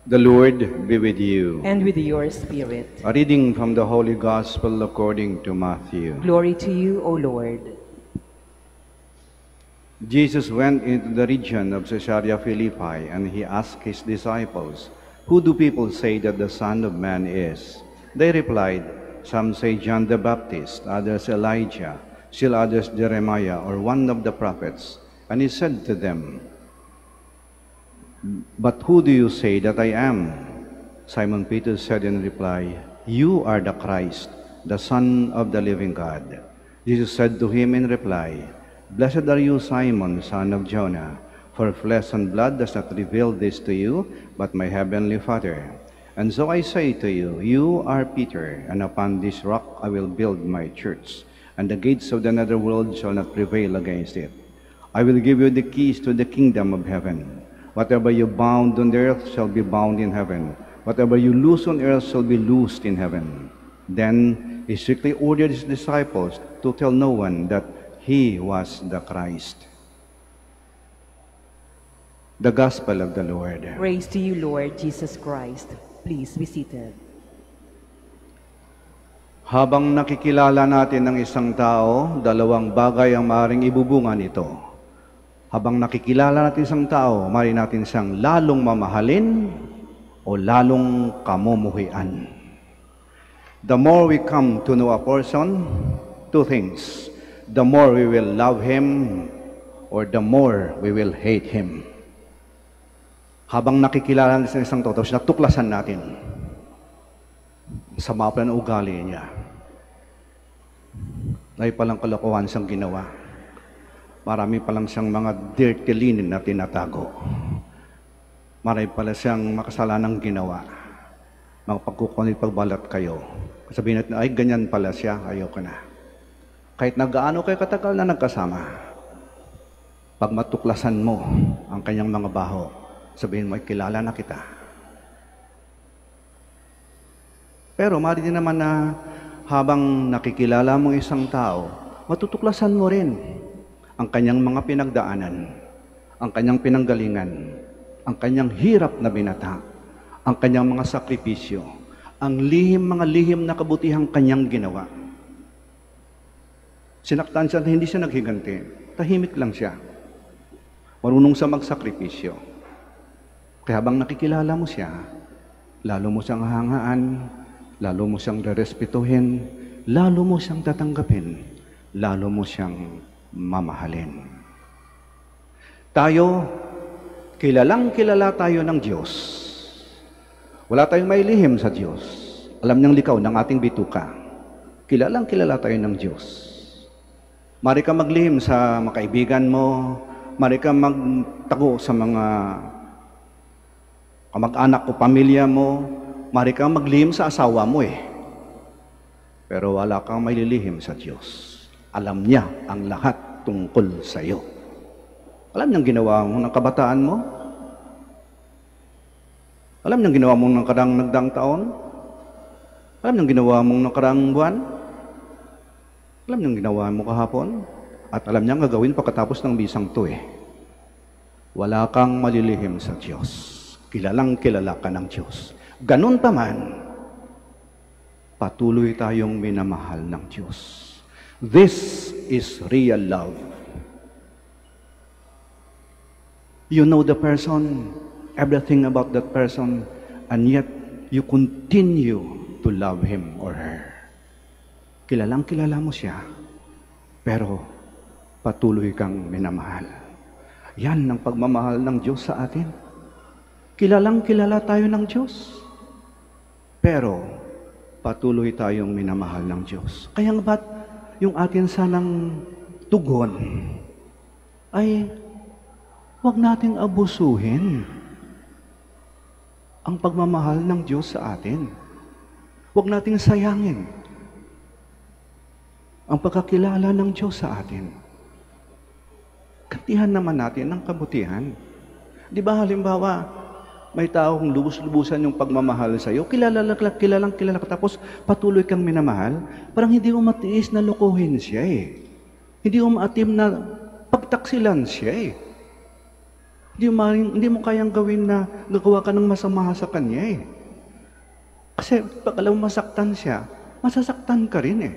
The Lord be with you. And with your spirit. A reading from the Holy Gospel according to Matthew. Glory to you, O Lord. Jesus went into the region of Caesarea Philippi, and he asked his disciples, "Who do people say that the Son of Man is?" They replied, "Some say John the Baptist, others Elijah, still others Jeremiah, or one of the prophets." And he said to them, "But who do you say that I am?" Simon Peter said in reply, "You are the Christ, the Son of the living God." Jesus said to him in reply, "Blessed are you, Simon, son of Jonah, for flesh and blood does not reveal this to you, but my heavenly Father. And so I say to you, you are Peter, and upon this rock I will build my church, and the gates of the netherworld shall not prevail against it. I will give you the keys to the kingdom of heaven. Whatever you bound on the earth shall be bound in heaven. Whatever you loose on earth shall be loosed in heaven." Then he strictly ordered his disciples to tell no one that he was the Christ. The Gospel of the Lord. Praise to you, Lord Jesus Christ. Please be seated. Habang nakikilala natin ng isang tao, dalawang bagay ang maaaring ibubunga nito. Habang nakikilala natin isang tao, maaari natin siyang lalong mamahalin o lalong kamumuhian. The more we come to know a person, two things. The more we will love him, or the more we will hate him. Habang nakikilala natin sa isang tao, tapos natuklasan natin sa sama pala ng ugali niya. Dahil palang kalokohan siyang ginawa. Marami palang siyang mga dirty linen na tinatago. Marami pala siyang makasalanang ginawa. Mga pagkukunit pagbalat kayo. Sabihin natin, ay ganyan pala siya, ayoko na. Kahit na gaano kayo katagal na nagkasama, pag matuklasan mo ang kanyang mga baho, sabihin mo, ay kilala na kita. Pero maaari din naman na habang nakikilala mo isang tao, matutuklasan mo rin ang kanyang mga pinagdaanan, ang kanyang pinanggalingan, ang kanyang hirap na binata, ang kanyang mga sakripisyo, ang mga lihim na kabutihang kanyang ginawa. Sinaktan siya, hindi siya naghiganti. Tahimik lang siya. Marunong siya magsakripisyo. Kaya habang nakikilala mo siya, lalo mo siyang hangaan, lalo mo siyang rerespetuhin, lalo mo siyang tatanggapin, lalo mo siyang mamahalin. Tayo, kilalang kilala tayo ng Diyos. Wala tayong may lihim sa Diyos. Alam niyang likaw ng ating bituka. Kilalang kilala tayo ng Diyos. Mari ka maglihim sa mga kaibigan mo, mari ka magtago sa mga kamag-anak o pamilya mo, mari ka maglihim sa asawa mo Pero wala kang maililihim sa Diyos. Alam niya ang lahat tungkol sa iyo. Alam niyang ginawa mo ng kabataan mo? Alam niyang ginawa mo ng nagdaang taon? Alam niyang ginawa mo ng nakaraang buwan? Alam niyang ginawa mo kahapon? At alam niyang gagawin pagkatapos ng bisang to Wala kang malilihim sa Diyos. Kilalang kilala ka ng Diyos. Ganun pa man, patuloy tayong minamahal ng Diyos. This is real love. You know the person, everything about that person, and yet you continue to love him or her. Kilalang kilala mo siya, pero patuloy kang minamahal. Yan ang pagmamahal ng Diyos sa atin. Kilalang kilala tayo ng Diyos, pero patuloy tayong minamahal ng Diyos. Kaya nga ba't yung atin sanang tugon ay huwag nating abusuhin ang pagmamahal ng Diyos sa atin. Huwag nating sayangin ang pagkakilala ng Diyos sa atin. Kantihan naman natin ng kabutihan. Di ba halimbawa, may taong lubos-lubusan yung pagmamahal sa iyo, kilalang kilala ka, tapos patuloy kang minamahal, parang hindi mo matiis na lokohin siya Hindi mo maatim na pagtaksilan siya Hindi mo kayang gawin na gagawa ka ng masama sa Kanya eh. Kasi pag alam mo masaktan siya, masasaktan ka rin eh.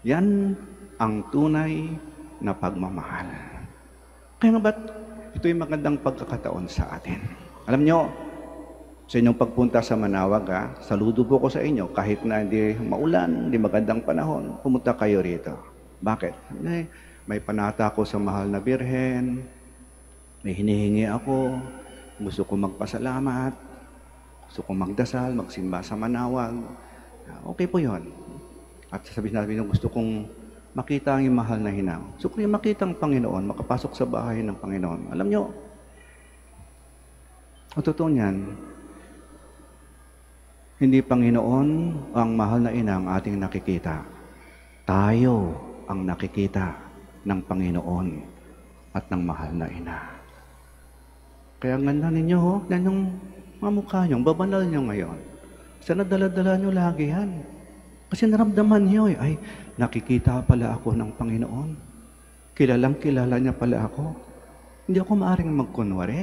Yan ang tunay na pagmamahal. Kaya nga ba't ito'y magandang pagkakataon sa atin? Alam nyo, sa inyong pagpunta sa Manawag, saludo po ko sa inyo, kahit na hindi maulan, hindi magandang panahon, pumunta kayo rito. Bakit? May panata ako sa mahal na Birhen, may hinihingi ako, gusto ko magpasalamat, gusto ko magdasal, magsimba sa Manawag. Okay po yon. At sabihin natin, gusto kong makita ang mahal na Hinang. Gusto ko yung makita ang Panginoon, makapasok sa bahay ng Panginoon. Alam nyo, ang totoo niyan, hindi Panginoon ang mahal na ina ang ating nakikita. Tayo ang nakikita ng Panginoon at ng mahal na ina. Kaya ang ganda ninyo, yan yung mga mukha nyo, babanal nyo ngayon. Sana dala-dala nyo lagi yan. Kasi naramdaman nyo, ay, nakikita pala ako ng Panginoon. Kilalang kilala niya pala ako. Hindi ako maaaring magkunwari.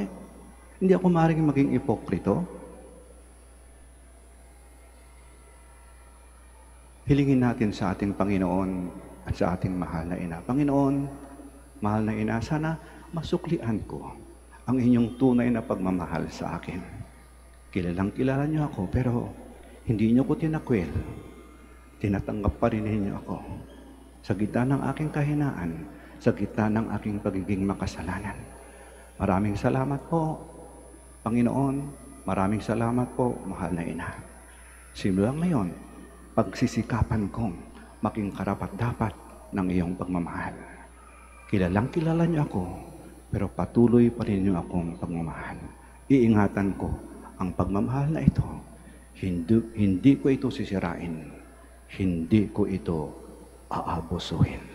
Hindi ako maaaring maging ipokrito. Hilingin natin sa ating Panginoon at sa ating mahal na ina. Panginoon, mahal na ina, sana masuklian ko ang inyong tunay na pagmamahal sa akin. Kilalang kilala niyo ako, pero hindi niyo ko tinakwil. Tinatanggap pa rin ninyo ako. Sa gitna ng aking kahinaan, sa gitna ng aking pagiging makasalanan. Maraming salamat po, Panginoon. Maraming salamat po, mahal na ina. Simula ngayon, pagsisikapan kong maging karapat-dapat ng iyong pagmamahal. Kilalang kilala niyo ako, pero patuloy pa rin niyo akong pagmamahal. Iingatan ko ang pagmamahal na ito. Hindi ko ito sisirain. Hindi ko ito aabusuhin.